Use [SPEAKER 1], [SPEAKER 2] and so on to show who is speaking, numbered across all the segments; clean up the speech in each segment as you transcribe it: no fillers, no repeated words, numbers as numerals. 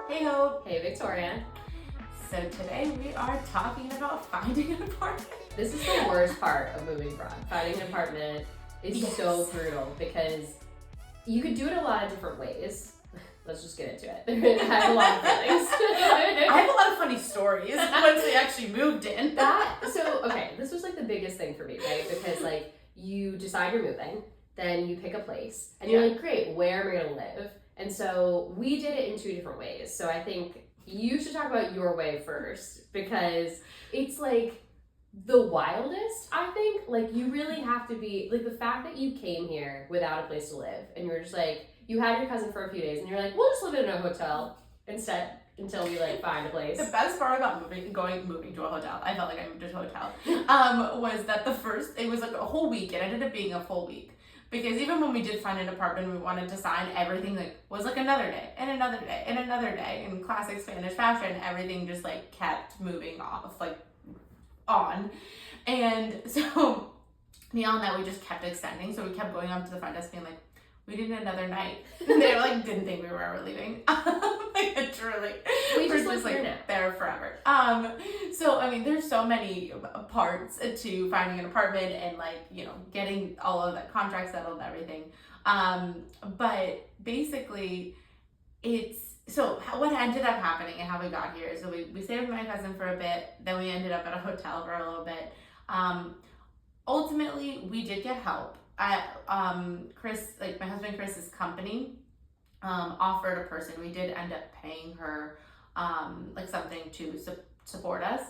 [SPEAKER 1] Hey Hope.
[SPEAKER 2] Hey Victoria.
[SPEAKER 1] So today we are talking about finding an apartment.
[SPEAKER 2] This is the worst part of moving abroad. Finding an apartment is so brutal because you could do it a lot of different ways. Let's just get into it. I have a lot of feelings.
[SPEAKER 1] I have a lot of funny stories once we actually moved in.
[SPEAKER 2] This was like the biggest thing for me, right? Because like you decide you're moving, then you pick a place, and you're like, great, where am I gonna live? And so we did it in two different ways. So I think you should talk about your way first because it's like the wildest, I think. Like you really have to be, like the fact that you came here without a place to live and you're just like, you had your cousin for a few days and you're like, we'll just live in a hotel instead until we like find a place.
[SPEAKER 1] The best part about moving to a hotel, I felt like I moved to a hotel, was that it was like a whole week. It ended up being a full week. Because even when we did find an apartment, we wanted to sign, everything like was like another day and another day and another day. In classic Spanish fashion, everything just like kept moving off, like on. And so beyond that, we just kept extending. So we kept going up to the front desk being like, we need another night. And they like didn't think we were ever leaving. Like truly.
[SPEAKER 2] We just
[SPEAKER 1] like
[SPEAKER 2] here now.
[SPEAKER 1] there forever. So I mean there's so many parts to finding an apartment and like, you know, getting all of that contract settled and everything. But basically what ended up happening and how we got here. So we stayed with my cousin for a bit, then we ended up at a hotel for a little bit. Ultimately we did get help. Chris, like my husband Chris's company, offered a person. We did end up paying her, like something to support us,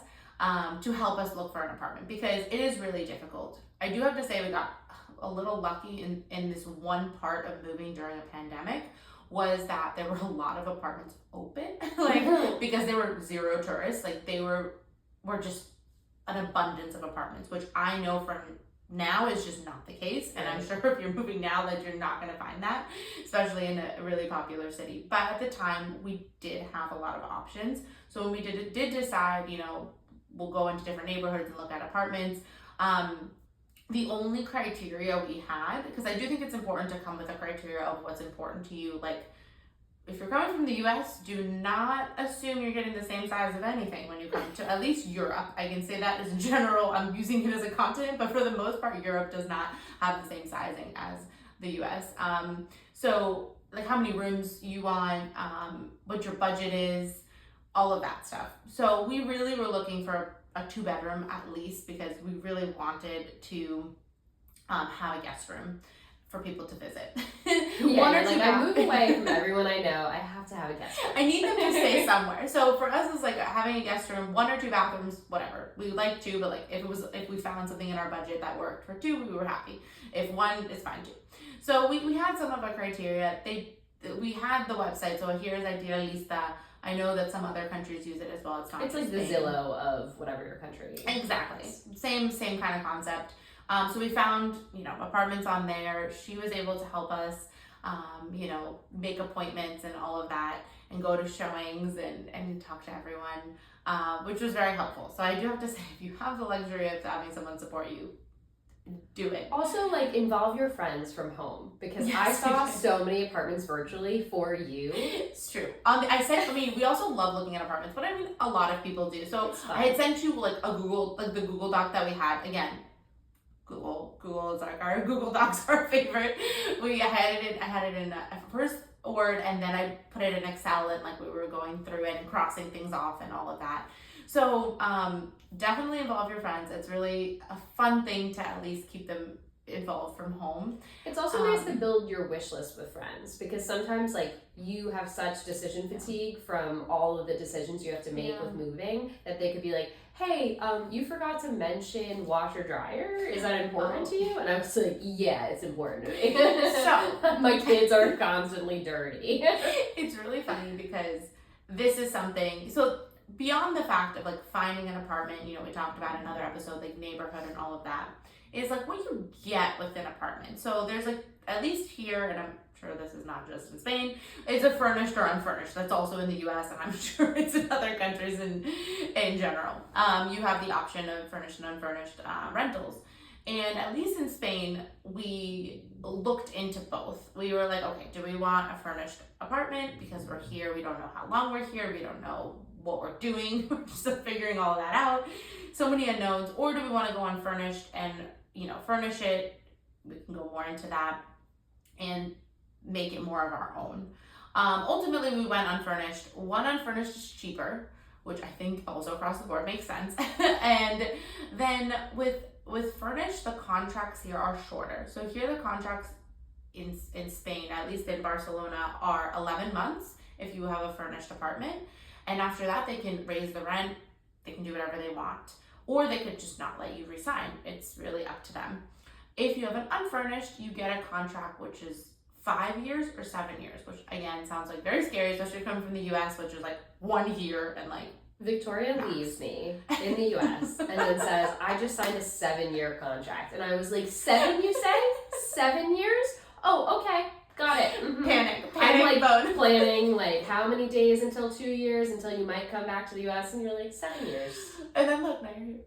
[SPEAKER 1] to help us look for an apartment because it is really difficult. I do have to say we got a little lucky in this one part of moving during a pandemic was that there were a lot of apartments open, like because there were zero tourists, like they were just an abundance of apartments, which I know from now is just not the case, and I'm sure if you're moving now that you're not going to find that, especially in a really popular city. But at the time we did have a lot of options, so when we did decide, you know, we'll go into different neighborhoods and look at apartments, the only criteria we had, because I do think it's important to come with a criteria of what's important to you, like if you're coming from the US, do not assume you're getting the same size of anything when you come to at least Europe. I can say that as a general, I'm using it as a continent, but for the most part, Europe does not have the same sizing as the US. So like how many rooms you want, what your budget is, all of that stuff. So we really were looking for a 2-bedroom at least because we really wanted to have a guest room for people to visit.
[SPEAKER 2] I move away from everyone I know. I have to have a guest room.
[SPEAKER 1] I need them to stay somewhere. So for us, it's like having a guest room, 1 or 2 bathrooms, whatever. We like 2, but like if we found something in our budget that worked for 2, we were happy. If 1, it's fine too. So we had some of our criteria. We had the website. So here's Idealista. I know that some other countries use it as well. It's not.
[SPEAKER 2] It's like the Zillow of whatever your country is.
[SPEAKER 1] Exactly. Same kind of concept. So we found, you know, apartments on there. She was able to help us, you know, make appointments and all of that and go to showings and talk to everyone, which was very helpful. So I do have to say, if you have the luxury of having someone support you, do it.
[SPEAKER 2] Also, like, involve your friends from home because I saw so many apartments virtually for you.
[SPEAKER 1] It's true. We also love looking at apartments, but I mean, a lot of people do. So I had sent you like the Google Doc that we had. Again, Google is like our Google Docs are our favorite. I had it in a first Word, and then I put it in Excel, and like we were going through it and crossing things off and all of that. So definitely involve your friends. It's really a fun thing to at least keep them involved from home.
[SPEAKER 2] It's also nice to build your wish list with friends because sometimes like you have such decision fatigue from all of the decisions you have to make with moving that they could be like, hey, you forgot to mention washer dryer. Is that important to you? And I was like, yeah, it's important to me. So my kids are constantly dirty.
[SPEAKER 1] It's really funny because this is something, so beyond the fact of like finding an apartment, you know, we talked about in another episode, like neighborhood and all of that, is like what you get with an apartment. So there's like, at least here, and I'm sure this is not just in Spain, it's a furnished or unfurnished. That's also in the US, and I'm sure it's in other countries in general. You have the option of furnished and unfurnished rentals. And at least in Spain, we looked into both. We were like, okay, do we want a furnished apartment? Because we're here, we don't know how long we're here, we don't know what we're doing, we're just figuring all of that out. So many unknowns. Or do we want to go unfurnished and, furnish it? We can go more into that and make it more of our own. Ultimately, we went unfurnished. One, unfurnished is cheaper, which I think also across the board makes sense. And then with furnished, the contracts here are shorter. So here the contracts in Spain, at least in Barcelona, are 11 months if you have a furnished apartment. And after that, they can raise the rent, they can do whatever they want. Or they could just not let you resign. It's really up to them. If you have an unfurnished, you get a contract which is 5 years or 7 years, which again sounds like very scary, especially coming from the US, which is like 1 year and like
[SPEAKER 2] Victoria leaves me in the US and then says, I just signed a 7-year contract. And I was like, 7 you say? 7 years? Oh, okay. Got it. Mm-hmm.
[SPEAKER 1] Panic
[SPEAKER 2] I'm like
[SPEAKER 1] mode.
[SPEAKER 2] planning like how many days until 2 years until you might come back to the US, and you're like 7 years.
[SPEAKER 1] And then look, now you're here.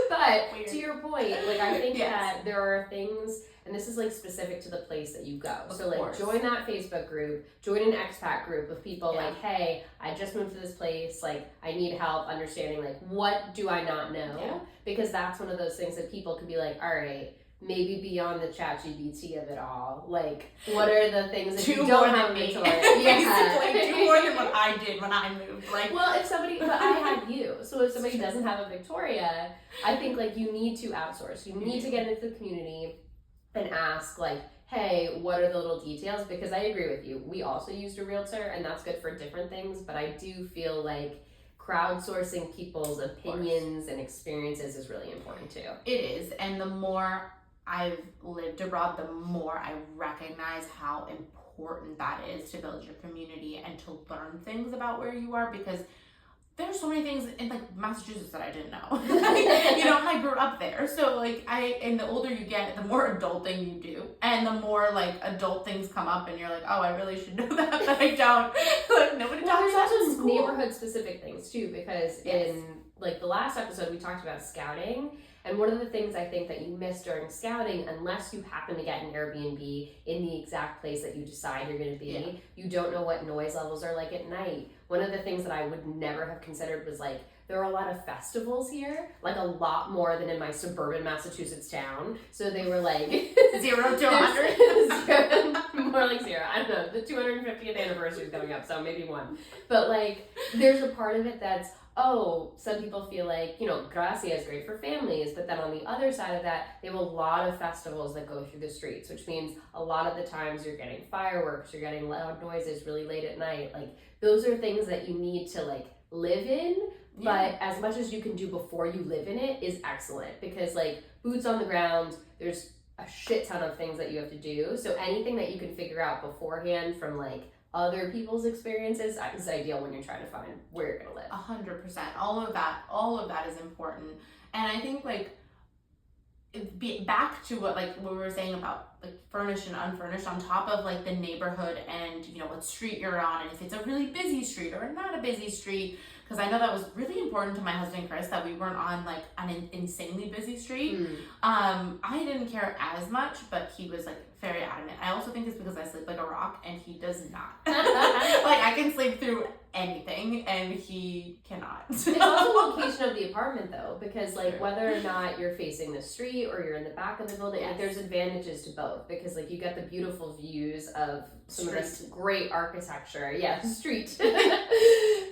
[SPEAKER 2] But
[SPEAKER 1] Weird.
[SPEAKER 2] to your point, like I think
[SPEAKER 1] Yes.
[SPEAKER 2] that there are things, and this is like specific to the place that you go.
[SPEAKER 1] Of
[SPEAKER 2] So like
[SPEAKER 1] course.
[SPEAKER 2] join that Facebook group, join an expat group of people
[SPEAKER 1] Yeah.
[SPEAKER 2] like, hey, I just moved to this place, like I need help understanding like what do I not know?
[SPEAKER 1] Yeah.
[SPEAKER 2] Because that's one of those things that people can be like, all right, maybe beyond the ChatGPT of it all, like what are the things that
[SPEAKER 1] Do
[SPEAKER 2] you
[SPEAKER 1] more
[SPEAKER 2] don't
[SPEAKER 1] than
[SPEAKER 2] have
[SPEAKER 1] me.
[SPEAKER 2] Victoria?
[SPEAKER 1] Basically, do more than what I did when I moved. Like,
[SPEAKER 2] well, if somebody, but I had you. So if somebody doesn't have a Victoria, I think like you need to outsource. You need to get into the community and ask like, hey, what are the little details? Because I agree with you. We also used a realtor, and that's good for different things. But I do feel like crowdsourcing people's opinions and experiences is really important too.
[SPEAKER 1] it is, and the more I've lived abroad, the more I recognize how important that is to build your community and to learn things about where you are, because there's so many things in like Massachusetts that I didn't know. And I grew up there. So and the older you get, the more adulting you do. And the more like adult things come up and you're like, oh, I really should know that, but I don't. Like nobody
[SPEAKER 2] Well,
[SPEAKER 1] talks
[SPEAKER 2] there's
[SPEAKER 1] about
[SPEAKER 2] also
[SPEAKER 1] school.
[SPEAKER 2] neighborhood specific things too, because
[SPEAKER 1] Yes.
[SPEAKER 2] in like the last episode we talked about scouting, and one of the things I think that you miss during scouting, unless you happen to get an Airbnb in the exact place that you decide you're going to be, you don't know what noise levels are like at night. One of the things that I would never have considered was like, there are a lot of festivals here, like a lot more than in my suburban Massachusetts town. So they were like
[SPEAKER 1] 0 to 100.
[SPEAKER 2] more like 0. I don't know. The 250th anniversary is coming up, so maybe 1. But like, there's a part of it that's, oh, some people feel like, Gracia is great for families, but then on the other side of that, they have a lot of festivals that go through the streets, which means a lot of the times you're getting fireworks, you're getting loud noises really late at night. Like, those are things that you need to like live in, but as much as you can do before you live in it is excellent, because like boots on the ground, there's a shit ton of things that you have to do. So anything that you can figure out beforehand from like other people's experiences is ideal when you're trying to find where you're gonna live.
[SPEAKER 1] 100%. All of that is important. And I think like back to what we were saying about like furnished and unfurnished, on top of like the neighborhood and what street you're on, and if it's a really busy street or not a busy street, because I know that was really important to my husband Chris, that we weren't on like an insanely busy street. I didn't care as much, but he was like very adamant. I also think it's because I sleep like a rock and he does not. Like I can sleep through anything and he cannot.
[SPEAKER 2] It's also location of the apartment though, because like whether or not you're facing the street or you're in the back of the building, like there's advantages to both, because like you get the beautiful views of some of this great architecture. Yeah, street.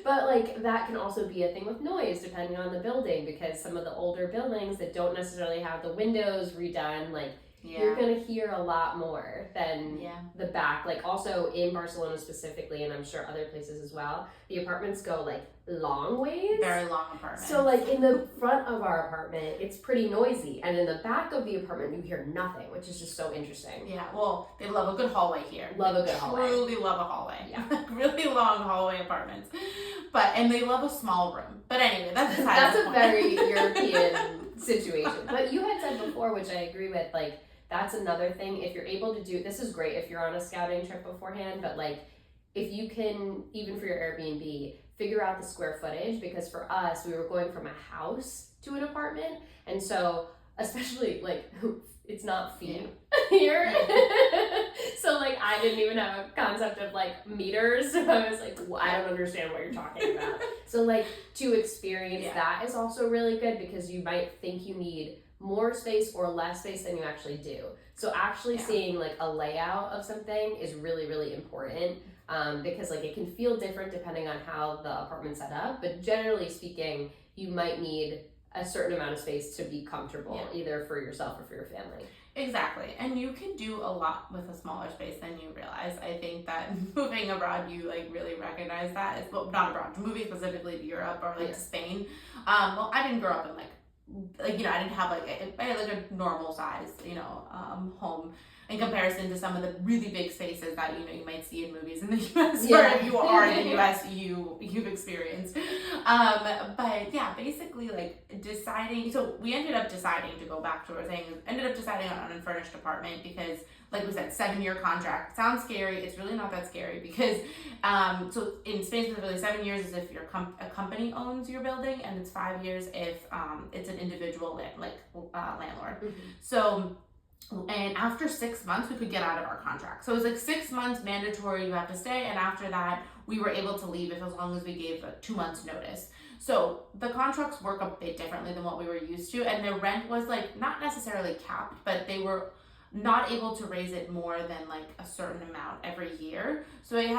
[SPEAKER 2] But like that can also be a thing with noise depending on the building, because some of the older buildings that don't necessarily have the windows redone, like you're gonna hear a lot more than the back. Like also in Barcelona specifically, and I'm sure other places as well, the apartments go like long ways.
[SPEAKER 1] Very long apartments.
[SPEAKER 2] So like in the front of our apartment, it's pretty noisy, and in the back of the apartment, you hear nothing, which is just so interesting.
[SPEAKER 1] Yeah, well, they love a good hallway here.
[SPEAKER 2] Love a good hallway.
[SPEAKER 1] Truly love a hallway.
[SPEAKER 2] Yeah.
[SPEAKER 1] Really long hallway apartments. And they love a small room. But anyway, that's
[SPEAKER 2] a very European situation. But you had said before, which I agree with, like that's another thing. If you're able to do, this is great if you're on a scouting trip beforehand, but like if you can, even for your Airbnb, figure out the square footage, because for us, we were going from a house to an apartment. And so especially like it's not feet here. So like I didn't even have a concept of like meters. So I was like, well, I don't understand what you're talking about. So like to experience that is also really good because you might think you need more space or less space than you actually do. So actually seeing like a layout of something is really, really important. Because like it can feel different depending on how the apartment's set up, but generally speaking, you might need a certain amount of space to be comfortable, either for yourself or for your family.
[SPEAKER 1] Exactly. And you can do a lot with a smaller space than you realize. I think that moving abroad, you like really recognize that. It's, well, not abroad, moving specifically to Europe or like to Spain. Well, I didn't grow up in like, you know, I didn't have I had like a normal size, you know, home in comparison to some of the really big spaces that, you know, you might see in movies in the US, or if you are in the US, you've experienced. But yeah, basically like deciding, so we ended up deciding to go back to what we're saying, ended up deciding on an unfurnished apartment because, like we said, 7-year contract. Sounds scary. It's really not that scary because, so in Spain specifically, 7 years is if your a company owns your building, and it's 5 years if it's an individual landlord. Mm-hmm. So, and after 6 months, we could get out of our contract. So it was like 6 months mandatory, you have to stay, and after that, we were able to leave as long as we gave 2 months notice. So the contracts work a bit differently than what we were used to, and the rent was like not necessarily capped, but they were not able to raise it more than like a certain amount every year. So you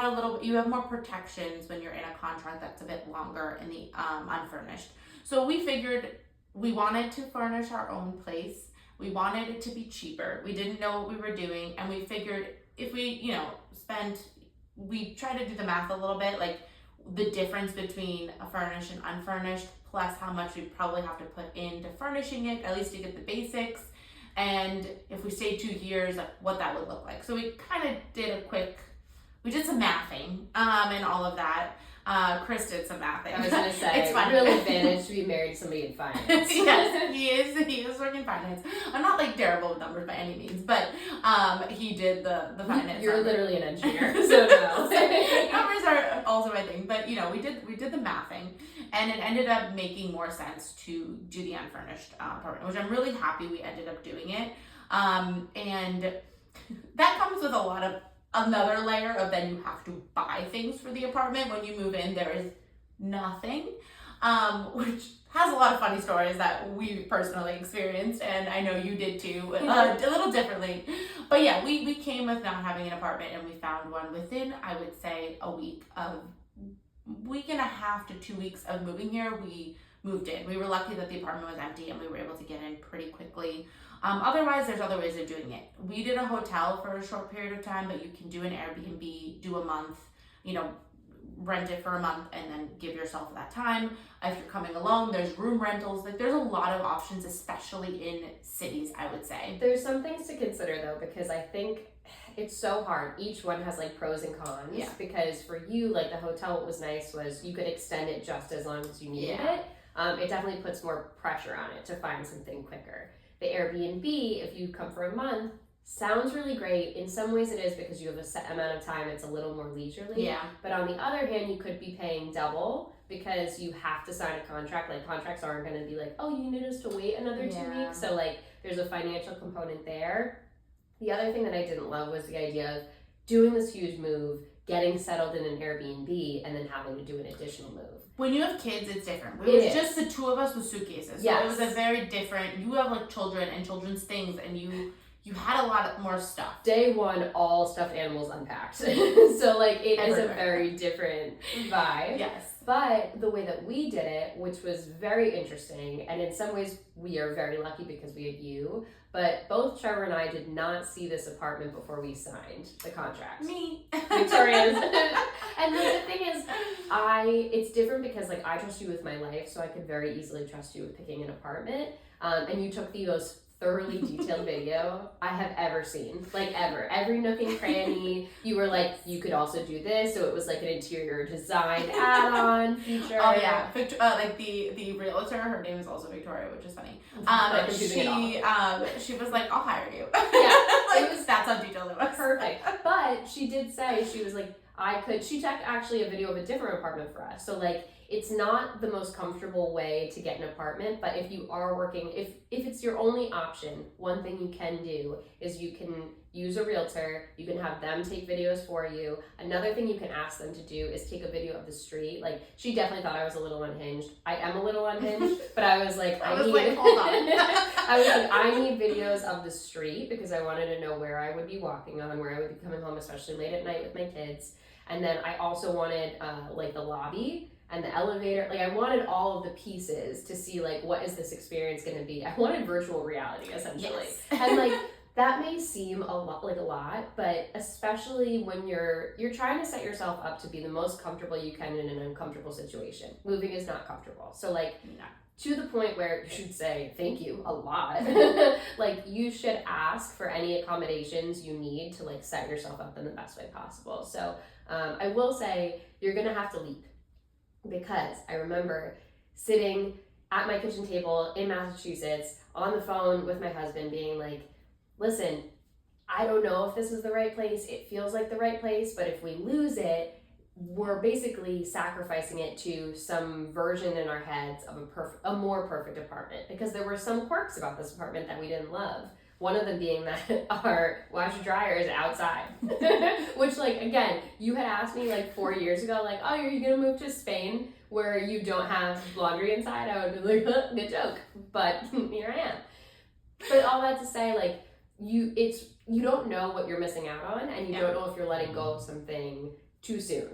[SPEAKER 1] have more protections when you're in a contract that's a bit longer in the unfurnished. So we figured we wanted to furnish our own place. We wanted it to be cheaper. We didn't know what we were doing, and we figured if we, you know, we tried to do the math a little bit, like the difference between a furnished and unfurnished, plus how much we'd probably have to put into furnishing it, at least to get the basics, and if we stayed 2 years, like what that would look like. So we kind of we did some mathing, and all of that. Chris did some mathing.
[SPEAKER 2] I was going to say, it's fun. Real advantage to be married to somebody in finance.
[SPEAKER 1] Yes, he is working finance. I'm not like terrible with numbers by any means, but he did the finance.
[SPEAKER 2] You're literally an engineer, so no.
[SPEAKER 1] Numbers are also my thing, but you know, we did the mathing, and it ended up making more sense to do the unfurnished apartment, which I'm really happy we ended up doing it. And that comes with a lot of another layer of then you have to buy things for the apartment. When you move in, there is nothing, which has a lot of funny stories that we personally experienced, and I know you did too, a little differently. But yeah, we came with not having an apartment, and we found one within, I would say, a week and a half to 2 weeks of moving here. We moved in. We were lucky that the apartment was empty, and we were able to get in pretty quickly. Otherwise, there's other ways of doing it. We did a hotel for a short period of time, but you can do an Airbnb, do a month, you know, rent it for a month and then give yourself that time. If you're coming alone, there's room rentals. Like there's a lot of options, especially in cities, I would say.
[SPEAKER 2] There's some things to consider though, because I think it's so hard. Each one has like pros and cons. Yeah. Because for you, like the hotel, what was nice was you could extend it just as long as you needed it. It definitely puts more pressure on it to find something quicker. The Airbnb, if you come for a month, sounds really great. In some ways it is because you have a set amount of time. It's a little more leisurely. Yeah. But on the other hand, you could be paying double because you have to sign a contract. Like contracts aren't going to be like, oh, you need us to wait another 2 weeks. So like there's a financial component there. The other thing that I didn't love was the idea of doing this huge move, getting settled in an Airbnb, and then having to do an additional move.
[SPEAKER 1] When you have kids, it's different. It was just the two of us with suitcases. So it was a very different, you have like children and children's things, and you had a lot more stuff.
[SPEAKER 2] Day one, all stuffed animals unpacked. So like it is a very different vibe.
[SPEAKER 1] Yes.
[SPEAKER 2] But the way that we did it, which was very interesting, and in some ways we are very lucky because we had you, but both Trevor and I did not see this apartment before we signed the contract.
[SPEAKER 1] Me.
[SPEAKER 2] Victoria's. And the thing is, it's different because like I trust you with my life, so I could very easily trust you with picking an apartment. And you took the most thoroughly detailed video I have ever seen, like ever. Every nook and cranny. You were like, you could also do this, so it was like an interior design add-on feature.
[SPEAKER 1] Oh yeah, like the realtor, her name is also Victoria, which is funny. She was like, I'll hire you.
[SPEAKER 2] Yeah,
[SPEAKER 1] that's how detailed it was.
[SPEAKER 2] Perfect. But she did say, she was like, she checked actually a video of a different apartment for us. So like, it's not the most comfortable way to get an apartment, but if you are working, if it's your only option, one thing you can do is you can use a realtor, you can have them take videos for you. Another thing you can ask them to do is take a video of the street. Like, she definitely thought I was a little unhinged. I am a little unhinged, but I was like,
[SPEAKER 1] hold on.
[SPEAKER 2] I was like, I need videos of the street because I wanted to know where I would be walking on, where I would be coming home, especially late at night with my kids. And then I also wanted like the lobby and the elevator. Like, I wanted all of the pieces to see like, what is this experience going to be? I wanted virtual reality essentially.
[SPEAKER 1] Yes.
[SPEAKER 2] And like, that may seem a lot, but especially when you're trying to set yourself up to be the most comfortable you can in an uncomfortable situation. Moving is not comfortable. So like, to the point where you should say thank you a lot. Like, you should ask for any accommodations you need to like set yourself up in the best way possible. So I will say you're gonna have to leap, because I remember sitting at my kitchen table in Massachusetts on the phone with my husband being like, listen, I don't know if this is the right place. It feels like the right place, but if we lose it, we're basically sacrificing it to some version in our heads of a more perfect apartment, because there were some quirks about this apartment that we didn't love. One of them being that our washer dryer is outside, which, like, again, you had asked me like 4 years ago, like, oh, are you gonna move to Spain where you don't have laundry inside? I would be like, huh, good joke, but here I am. But all that to say, like, you don't know what you're missing out on, and you don't know if you're letting go of something too soon.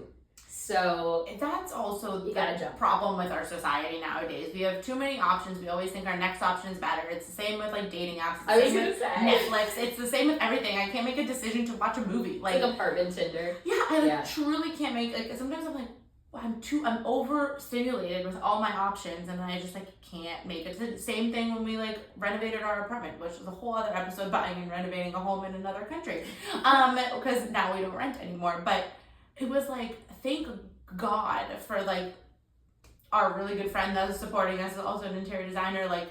[SPEAKER 2] So
[SPEAKER 1] that's also
[SPEAKER 2] you gotta jump.
[SPEAKER 1] Problem with our society nowadays. We have too many options. We always think our next option is better. It's the same with like dating apps. It's the same with Netflix. It's the same with everything. I can't make a decision to watch a movie. Like
[SPEAKER 2] apartment Tinder.
[SPEAKER 1] Yeah, I truly can't make, like, sometimes I'm like, I'm overstimulated with all my options, and I just like can't make it. Same thing when we like renovated our apartment, which is a whole other episode, buying and renovating a home in another country, because now we don't rent anymore. But it was like, thank God for like our really good friend that was supporting us, also an interior designer. Like,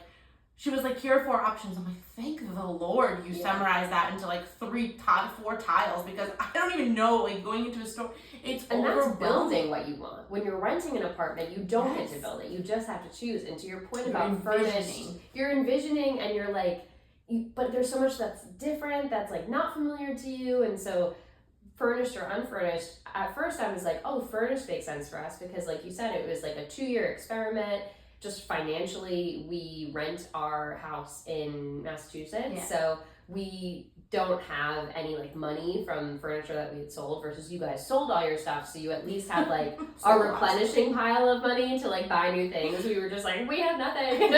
[SPEAKER 1] she was like, here are 4 options. I'm like, thank the Lord you summarized that into like 4 tiles, because I don't even know, like, going into a store, it's overwhelming.
[SPEAKER 2] That's building what you want. When you're renting an apartment, you don't get to build it. You just have to choose. And to your point about furnished, you're envisioning, and you're like, but there's so much that's different, that's like not familiar to you. And so furnished or unfurnished, at first I was like, oh, furnished makes sense for us, because like you said, it was like a 2-year experiment. Just financially, we rent our house in Massachusetts, so we don't have any like money from furniture that we had sold, versus you guys sold all your stuff, so you at least had like a replenishing pile of money to like buy new things. We were just like, we have nothing.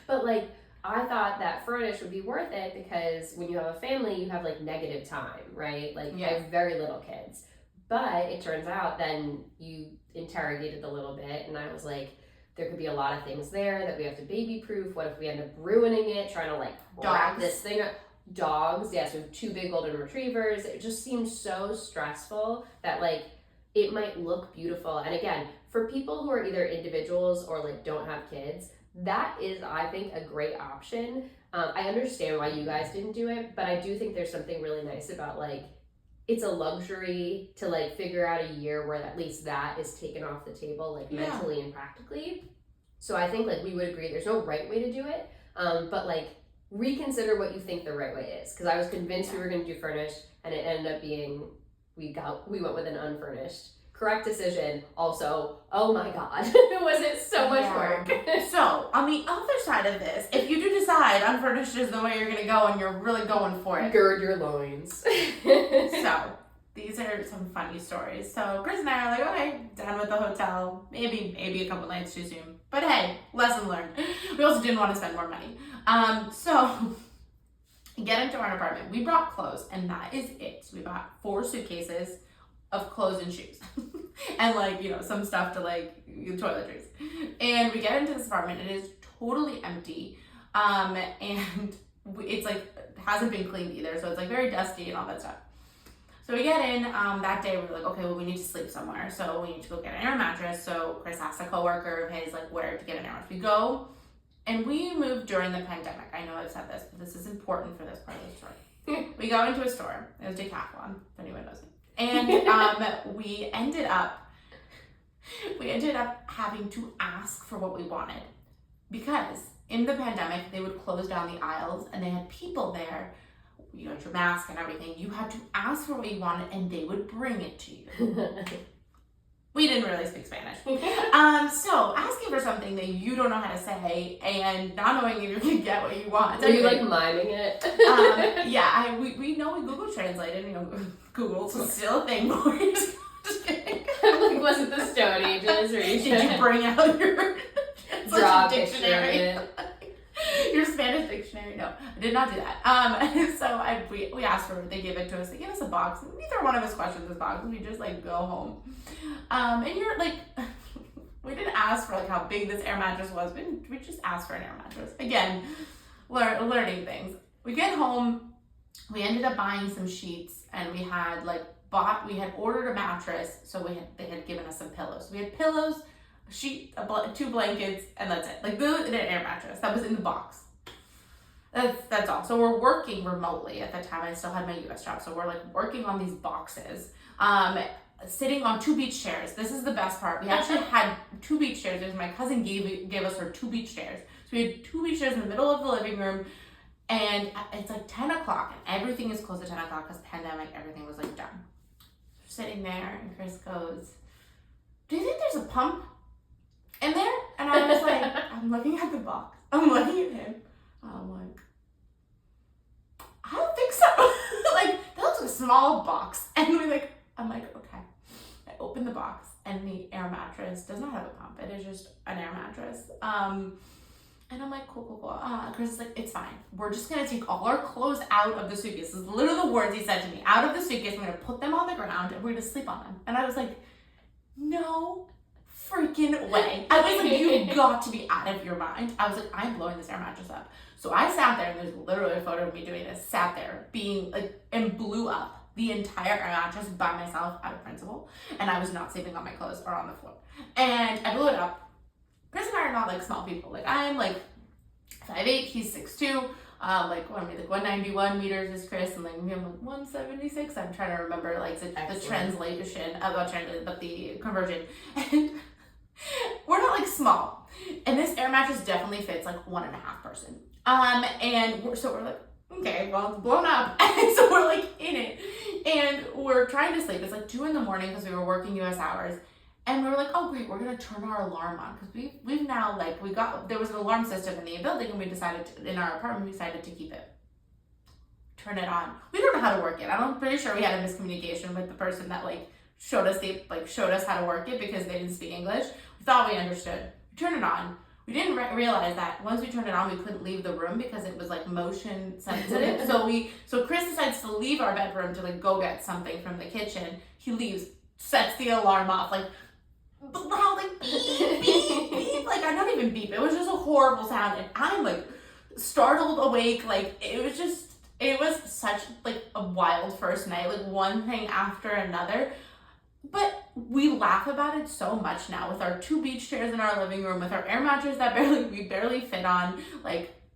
[SPEAKER 2] But like, I thought that furnished would be worth it, because when you have a family, you have like negative time, right? Like, you have very little kids. But it turns out then you interrogated a little bit, and I was like, there could be a lot of things there that we have to baby proof. What if we end up ruining it, trying to like wrap this thing up? Dogs, yes, we have 2 big golden retrievers. It just seems so stressful that like it might look beautiful. And again, for people who are either individuals or like don't have kids, that is, I think, a great option. I understand why you guys didn't do it, but I do think there's something really nice about like, it's a luxury to like figure out a year where at least that is taken off the table, like mentally and practically. So I think like we would agree there's no right way to do it, but like reconsider what you think the right way is, because I was convinced we were going to do furnished, and it ended up being we went with an unfurnished. Correct decision. Also, oh my God, was it so much work?
[SPEAKER 1] So, on the other side of this, if you do decide unfurnished is the way you're going to go and you're really going for it,
[SPEAKER 2] gird your loins.
[SPEAKER 1] So, these are some funny stories. So, Chris and I are like, okay, done with the hotel. Maybe a couple nights too soon. But hey, lesson learned. We also didn't want to spend more money. So, get into our apartment. We brought clothes, and that is it. So we bought 4 suitcases of clothes and shoes and like, you know, some stuff to like toiletries, and we get into this apartment. It is totally empty, and it's like hasn't been cleaned either, so it's like very dusty and all that stuff. So we get in that day. We're like, okay, well, we need to sleep somewhere, so we need to go get an air mattress. So Chris asked a coworker of his like where to get an air mattress. We go, and we moved during the pandemic. I know I've said this, but this is important for this part of the story. We go into a store. It was Decathlon, if anyone knows it. And we ended up having to ask for what we wanted, because in the pandemic they would close down the aisles and they had people there, you had your mask and everything. You had to ask for what you wanted and they would bring it to you. We didn't really speak Spanish. So asking for something that you don't know how to say and not knowing if you can get what you want.
[SPEAKER 2] Were you like miming it?
[SPEAKER 1] We know we Google translated, Google's still a thing, boys. Just kidding.
[SPEAKER 2] Like, was it the Stone Ages or
[SPEAKER 1] Did you bring out your
[SPEAKER 2] draw
[SPEAKER 1] dictionary? Your Spanish dictionary? No, I did not do that. So we asked for it. They gave it to us. They gave us a box. Neither one of us questioned this box. We just go home. And you're like, we didn't ask for how big this air mattress was. We just asked for an air mattress. Again, learning things. We get home. We ended up buying some sheets, and we had we had ordered a mattress. So they had given us some pillows. We had pillows, a sheet, 2 blankets, and that's it. An air mattress that was in the box. That's all. So we're working remotely at the time. I still had my US job, so we're working on these boxes, sitting on 2 beach chairs. This is the best part. We actually had 2 beach chairs. My cousin gave us her 2 beach chairs. So we had 2 beach chairs in the middle of the living room, and it's 10 o'clock, and everything is closed at 10 o'clock because pandemic. Everything was done. We're sitting there, and Chris goes, "Do you think there's a pump in there?" And I was like, I'm looking at the box. I'm looking at him. I'm like, I don't think so. That looks like a small box. And I'm like, okay. I open the box, and the air mattress does not have a pump. It is just an air mattress. And I'm like, cool. Chris is like, it's fine. We're just gonna take all our clothes out of the suitcase. This is literally the words he said to me. Out of the suitcase, I'm gonna put them on the ground, and we're gonna sleep on them. And I was like, no freaking way. I was like, you got to be out of your mind. I was like, I'm blowing this air mattress up. So I sat there, and there's literally a photo of me doing this, sat there and blew up the entire air mattress by myself out of principle. And I was not sleeping on my clothes or on the floor. And I blew it up. Chris and I are not small people. I'm 5'8", he's 6'2". What am I, 191 meters is Chris, and me, I'm 176. I'm trying to remember the translation, not translation, but the conversion. And we're not small. And this air mattress definitely fits 1.5 person. And we're like, okay, well, it's blown up. And so we're in it, and we're trying to sleep. It's 2 a.m. because we were working US hours. And we were like, oh great, we're gonna turn our alarm on, because we've now there was an alarm system in the building, and we decided in our apartment we decided to keep it. Turn it on. We don't know how to work it. I'm pretty sure we had a miscommunication with the person that showed us how to work it, because they didn't speak English. We thought we understood. We turned it on. We didn't realize that once we turned it on, we couldn't leave the room because it was motion sensitive. So Chris decides to leave our bedroom to go get something from the kitchen. He leaves, sets the alarm off loud, beep, beep, beep. I'm not even beep. It was just a horrible sound, and I'm startled awake. It was such a wild first night, one thing after another. But we laugh about it so much now, with our 2 beach chairs in our living room, with our air mattress that we barely fit on.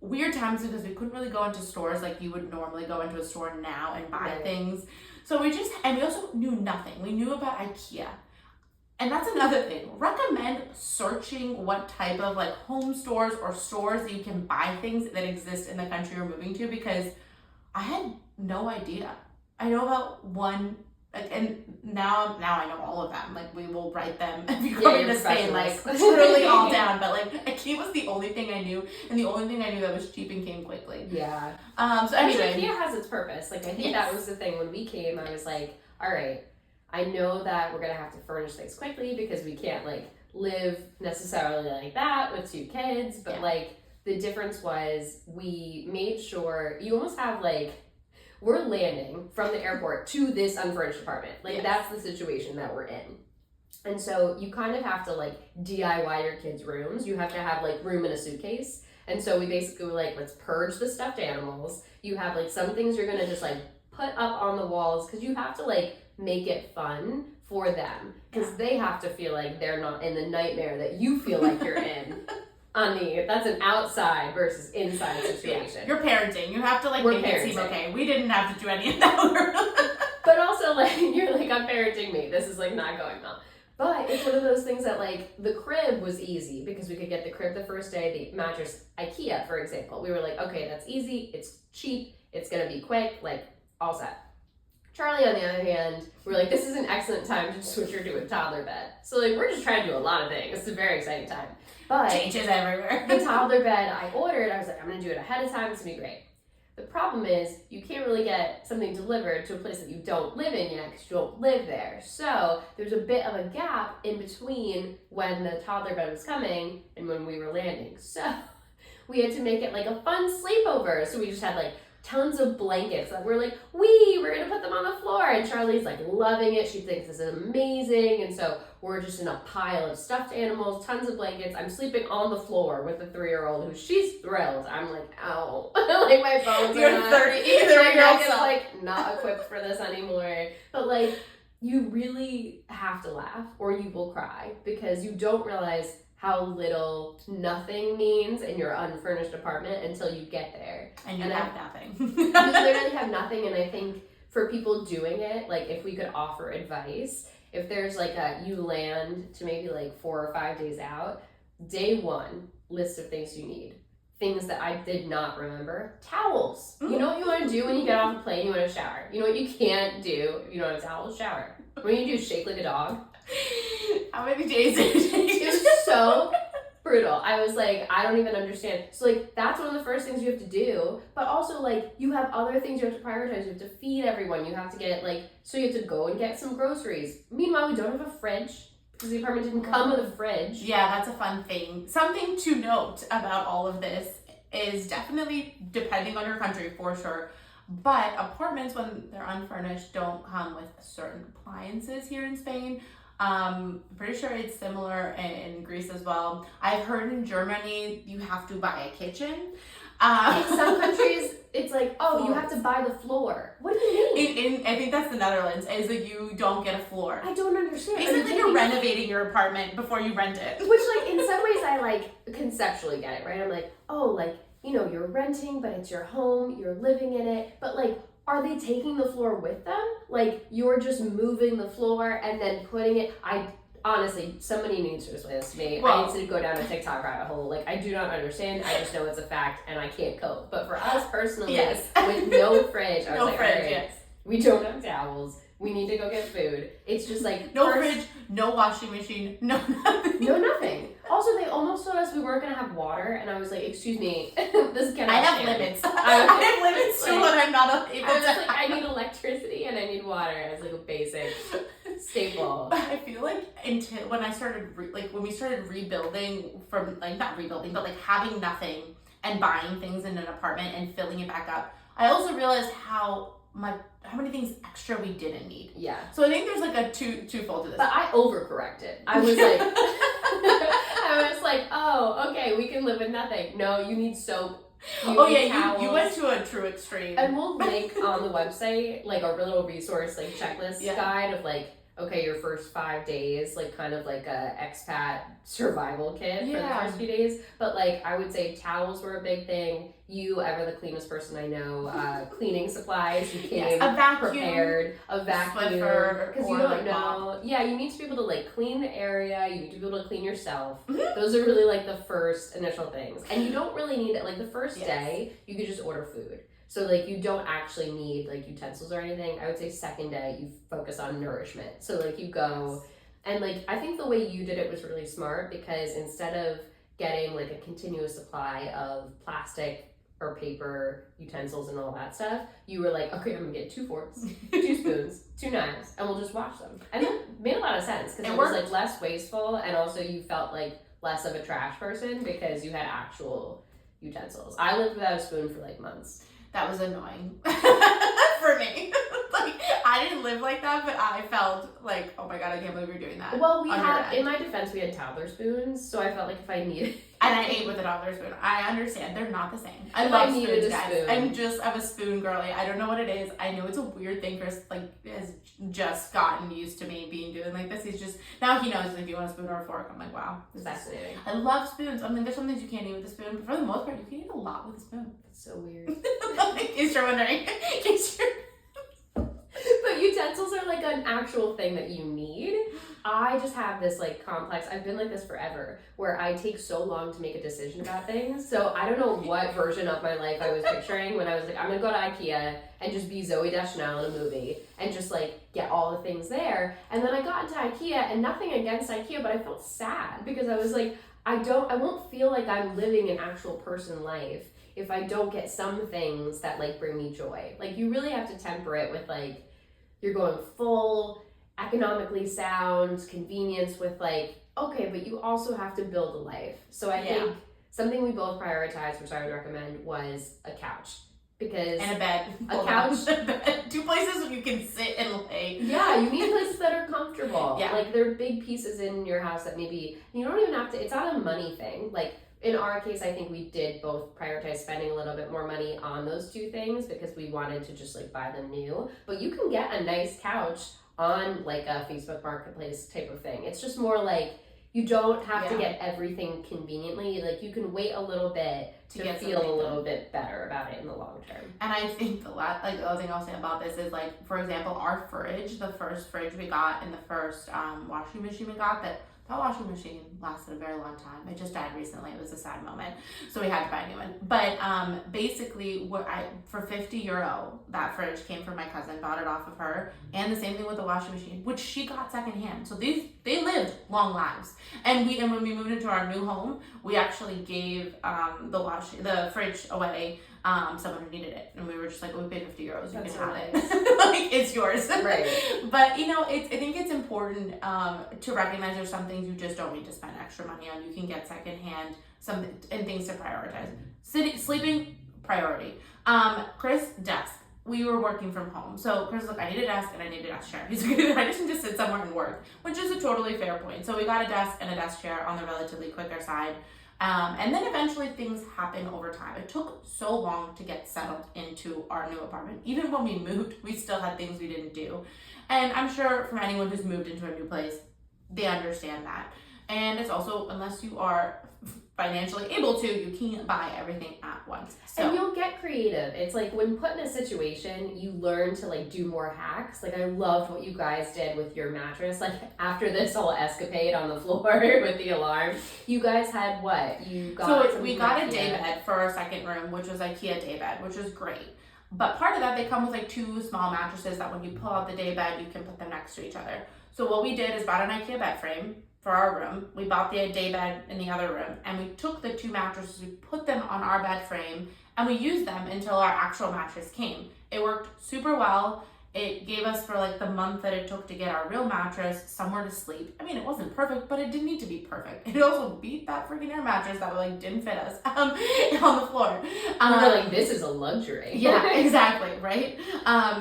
[SPEAKER 1] Weird times because we couldn't really go into stores like you would normally go into a store now and buy things. So we also knew nothing. We knew about IKEA. And that's another thing. Recommend searching what type of home stores or stores that you can buy things that exist in the country you're moving to, because I had no idea. I know about one, and now I know all of them. We will write them if you go into Spain, truly all down. But IKEA was the only thing I knew, and the only thing I knew that was cheap and came quickly.
[SPEAKER 2] Yeah.
[SPEAKER 1] So anyway,
[SPEAKER 2] IKEA has its purpose. I think that was the thing when we came. I was like, all right, I know that we're gonna have to furnish things quickly because we can't live necessarily like that with 2 kids. But the difference was we made sure you almost have we're landing from the airport to this unfurnished apartment. That's the situation that we're in. And so you kind of have to DIY your kids' rooms. You have to have room in a suitcase. And so we basically were let's purge the stuffed animals. You have some things you're gonna just put up on the walls, because you have to make it fun for them, because they have to feel they're not in the nightmare that you feel you're in. That's an outside versus inside situation.
[SPEAKER 1] You're parenting. You have to make it seem okay. We didn't have to do any of that.
[SPEAKER 2] But also So like you're like unparenting me. This is like not going well. But it's one of those things that like the crib was easy because we could get the crib the first day, the mattress IKEA, for example. We were like, okay, that's easy, it's cheap, it's gonna be quick, like all set. Charlie, on the other hand, we're like, this is an excellent time to switch her to a toddler bed. So like we're just trying to do a lot of things. It's a very exciting time. But
[SPEAKER 1] changes everywhere.
[SPEAKER 2] the toddler bed I ordered, I was like, I'm gonna do it ahead of time, it's gonna be great. The problem is you can't really get something delivered to a place that you don't live in yet because you don't live there. So there's a bit of a gap in between when the toddler bed was coming and when we were landing. So we had to make it like a fun sleepover. So we just had like tons of blankets that we're like, we're gonna put them on the floor. And Charlie's like loving it. She thinks this is amazing. And so we're just in a pile of stuffed animals, tons of blankets. I'm sleeping on the floor with the 3-year-old who she's thrilled. I'm like, ow. Like my bones
[SPEAKER 1] You're
[SPEAKER 2] are not,
[SPEAKER 1] 30,
[SPEAKER 2] my neck is like not equipped for this anymore. But like, you really have to laugh or you will cry because you don't realize how little nothing means in your unfurnished apartment until you get there.
[SPEAKER 1] And you have nothing.
[SPEAKER 2] You literally have nothing, and I think for people doing it, like if we could offer advice, if there's like you land to maybe like 4 or 5 days out, day one, list of things you need. Things that I did not remember. Towels. You know what you want to do when you get off the plane? You want to shower. You know what you can't do if you don't have towels? Shower. What do? Shake like a dog.
[SPEAKER 1] How many days did it take?
[SPEAKER 2] It was so brutal. I was like, I don't even understand. So like that's one of the first things you have to do. But also like you have other things you have to prioritize. You have to feed everyone. You have to get like, so you have to go and get some groceries. Meanwhile, we don't have a fridge because the apartment didn't come with a fridge.
[SPEAKER 1] Yeah, that's a fun thing. Something to note about all of this is definitely depending on your country for sure. But apartments, when they're unfurnished, don't come with certain appliances here in Spain. Pretty sure it's similar in Greece as well. I've heard in Germany you have to buy a kitchen.
[SPEAKER 2] In some countries, it's like, oh, you have to buy the floor. What do you mean?
[SPEAKER 1] I think that's the Netherlands, is that you don't get a floor.
[SPEAKER 2] I don't understand.
[SPEAKER 1] Basically, you're renovating your apartment before you rent it.
[SPEAKER 2] Which, like, in some ways, I, like, conceptually get it, right? I'm like, oh, like, you know, you're renting, but it's your home, you're living in it, but, like, are they taking the floor with them? Like, you're just moving the floor and then putting it, honestly, somebody needs to explain this to me.
[SPEAKER 1] Well,
[SPEAKER 2] I need to go down a TikTok rabbit hole. Like, I do not understand. I just know it's a fact and I can't cope. But for us personally,
[SPEAKER 1] yes.
[SPEAKER 2] with no fridge, I was like,
[SPEAKER 1] fridge,
[SPEAKER 2] all right,
[SPEAKER 1] yes.
[SPEAKER 2] We don't have towels. We need to go get food. It's just like
[SPEAKER 1] no fridge, no washing machine, no nothing.
[SPEAKER 2] No nothing. Also, they almost told us we weren't gonna have water, and I was like, "Excuse me, this cannot."
[SPEAKER 1] I have
[SPEAKER 2] stand."
[SPEAKER 1] limits. I have limits to what I'm not able
[SPEAKER 2] I was
[SPEAKER 1] to.
[SPEAKER 2] like, I need electricity and I need water. It's like a basic staple.
[SPEAKER 1] I feel like until when I started, when we started rebuilding from not rebuilding, but like having nothing and buying things in an apartment and filling it back up, I also realized how many things extra we didn't need.
[SPEAKER 2] Yeah.
[SPEAKER 1] So I think there's like a twofold to this.
[SPEAKER 2] But I overcorrected. I was like, I was like, oh, okay, we can live with nothing. No, you need soap.
[SPEAKER 1] You went to a true extreme.
[SPEAKER 2] And we'll link on the website like our little resource like checklist guide of like, okay, your first 5 days, like kind of like a expat survival kit for the first few days. But like I would say towels were a big thing. You, ever the cleanest person I know, cleaning supplies. You came
[SPEAKER 1] a vacuum,
[SPEAKER 2] prepared, a vacuum, because you don't know. Yeah, you need to be able to like clean the area. You need to be able to clean yourself. Mm-hmm. Those are really like the first initial things, and you don't really need it. Like the first day, you could just order food. So like you don't actually need like utensils or anything. I would say second day you focus on nourishment. So like you go and like I think the way you did it was really smart because instead of getting like a continuous supply of plastic or paper utensils and all that stuff, you were like, okay, I'm gonna get 2 forks, 2 spoons, 2 knives, and we'll just wash them. And it made a lot of sense because it was like less wasteful and also you felt like less of a trash person because you had actual utensils. I lived without a spoon for like months.
[SPEAKER 1] That was annoying for me. Like I didn't live like that, but I felt like, oh my god, I can't believe you're doing that.
[SPEAKER 2] Well, we had, in my defense, we had toddler spoons, so I felt like if I needed.
[SPEAKER 1] And I ate with a toddler spoon. I understand they're not the same. I love spoons, guys. I'm a spoon girly. I don't know what it is. I know it's a weird thing. Chris has just gotten used to me doing like this. He's just now he knows if you want a spoon or a fork. I'm like, wow,
[SPEAKER 2] this is fascinating.
[SPEAKER 1] I love spoons. I mean, there's some things you can't eat with a spoon, but for the most part, you can eat a lot with a spoon.
[SPEAKER 2] It's so weird.
[SPEAKER 1] In case you're wondering.
[SPEAKER 2] But utensils are actual thing that you need. I just have this like complex, I've been like this forever, where I take so long to make a decision about things. So I don't know what version of my life I was picturing when I was like, I'm gonna go to IKEA and just be Zooey Deschanel in a movie and just like get all the things there. And then I got into IKEA, and nothing against IKEA, but I felt sad because I was like, I won't feel like I'm living an actual person life if I don't get some things that like bring me joy. Like you really have to temper it with like, you're going full economically sound convenience with like, okay, but you also have to build a life. So I think something we both prioritized, which I would recommend, was a couch. Because
[SPEAKER 1] and a bed.
[SPEAKER 2] A couch.
[SPEAKER 1] Two places where you can sit and lay.
[SPEAKER 2] Yeah, you need places that are comfortable.
[SPEAKER 1] Yeah.
[SPEAKER 2] Like there are big pieces in your house that maybe you don't even have to, it's not a money thing. Like in our case, I think we did both prioritize spending a little bit more money on those two things because we wanted to just like buy them new. But you can get a nice couch on like a Facebook Marketplace type of thing. It's just more like you don't have to get everything conveniently. Like you can wait a little bit to feel a little bit better about it in the long term.
[SPEAKER 1] And I think the other thing I'll say about this is like, for example, our fridge, the first fridge we got and the first washing machine we got, that washing machine lasted a very long time. It just died recently. It was a sad moment. So we had to buy a new one. But basically, for €50, that fridge came from my cousin, bought it off of her. And the same thing with the washing machine, which she got secondhand. So they lived long lives. And when we moved into our new home, we actually gave the fridge away. Someone who needed it, and we were just like, we paid €50, you can have it. Like, it's yours.
[SPEAKER 2] Right.
[SPEAKER 1] But I think it's important to recognize there's some things you just don't need to spend extra money on. You can get secondhand and things to prioritize. Sleeping, priority. Chris, desk. We were working from home, so Chris was like, I need a desk and I need a desk chair. He's like, I just need to sit somewhere and work, which is a totally fair point. So we got a desk and a desk chair on the relatively quicker side. And then eventually things happen over time. It took so long to get settled into our new apartment. Even when we moved, we still had things we didn't do. And I'm sure from anyone who's moved into a new place, they understand that. And it's also, unless you are financially able to, you can't buy everything at once. So.
[SPEAKER 2] And you'll get creative. It's like when put in a situation, you learn to like do more hacks. Like I loved what you guys did with your mattress. Like after this whole escapade on the floor with the alarm, you guys had what? We
[SPEAKER 1] got a day bed for our second room, which was IKEA day bed, which was great. But part of that, they come with like two small mattresses that when you pull out the day bed, you can put them next to each other. So what we did is bought an IKEA bed frame for our room. We bought the day bed in the other room, and we took the two mattresses, we put them on our bed frame, and we used them until our actual mattress came. It worked super well. It gave us, for like the month that it took to get our real mattress, somewhere to sleep. I mean, it wasn't perfect, but it didn't need to be perfect. It also beat that freaking air mattress that like didn't fit us on the floor.
[SPEAKER 2] We're like, this is a luxury.
[SPEAKER 1] Yeah, exactly, right?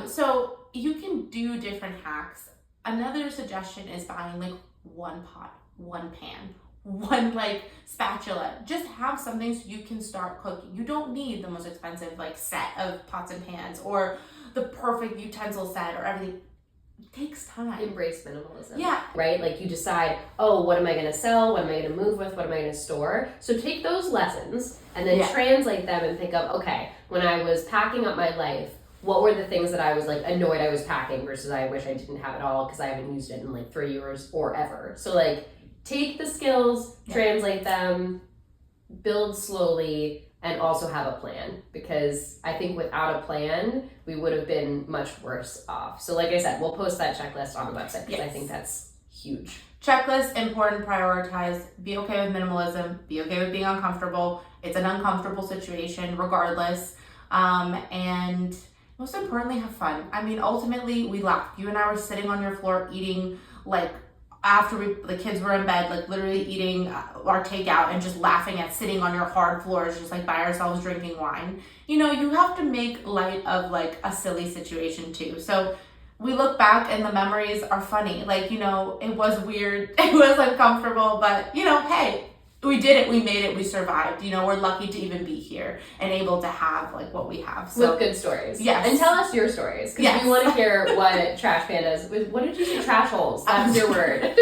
[SPEAKER 1] So you can do different hacks. Another suggestion is buying like one pot, one pan, one like spatula. Just have something so you can start cooking. You don't need the most expensive like set of pots and pans or the perfect utensil set or everything. It takes time.
[SPEAKER 2] Embrace minimalism.
[SPEAKER 1] Yeah.
[SPEAKER 2] Right? Like you decide, oh, what am I going to sell? What am I going to move with? What am I going to store? So take those lessons and then translate them and think of, okay, when I was packing up my life, what were the things that I was like annoyed I was packing versus I wish I didn't have it all because I haven't used it in like 3 years or ever. So like take the skills, translate them, build slowly, and also have a plan, because I think without a plan, we would have been much worse off. So like I said, we'll post that checklist on the website because I think that's huge.
[SPEAKER 1] Checklist, important, prioritize, be okay with minimalism, be okay with being uncomfortable. It's an uncomfortable situation regardless. And most importantly, have fun. I mean, ultimately, we laughed. You and I were sitting on your floor eating, like, after the kids were in bed, like, literally eating our takeout and just laughing at sitting on your hard floors, just, like, by ourselves drinking wine. You know, you have to make light of, like, a silly situation, too. So we look back and the memories are funny. Like, you know, it was weird. It was uncomfortable. But, you know, hey, we did it, we made it, we survived. You know, we're lucky to even be here and able to have like what we have. So,
[SPEAKER 2] with good stories.
[SPEAKER 1] Yes.
[SPEAKER 2] And tell us your stories, because
[SPEAKER 1] Yes.
[SPEAKER 2] we want to hear what trash pandas, what did you say, trash holes? That's your word.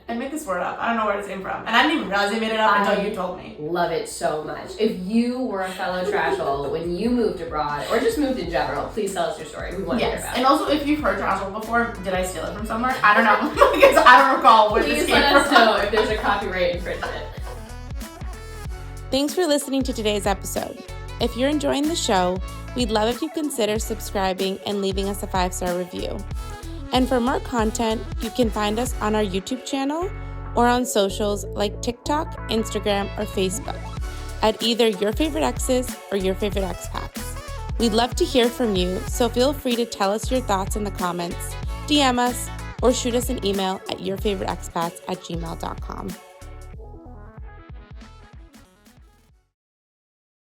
[SPEAKER 1] I make this word up. I don't know where it came from. And I didn't even realize I made it up until you told me.
[SPEAKER 2] Love it so much. If you were a fellow trash hole when you moved abroad, or just moved in general, please tell us your story. We want to hear about it.
[SPEAKER 1] And also, if you've heard trash hole before, did I steal it from somewhere? I don't know. Because I don't recall where this
[SPEAKER 2] Please
[SPEAKER 1] came
[SPEAKER 2] let us
[SPEAKER 1] from.
[SPEAKER 2] know if there's a copyright infringement.
[SPEAKER 3] Thanks for listening to today's episode. If you're enjoying the show, we'd love if you consider subscribing and leaving us a 5-star review. And for more content, you can find us on our YouTube channel or on socials like TikTok, Instagram, or Facebook at either Your Favorite Exes or Your Favorite Expats. We'd love to hear from you, so feel free to tell us your thoughts in the comments, DM us, or shoot us an email at yourfavoriteexpats@gmail.com.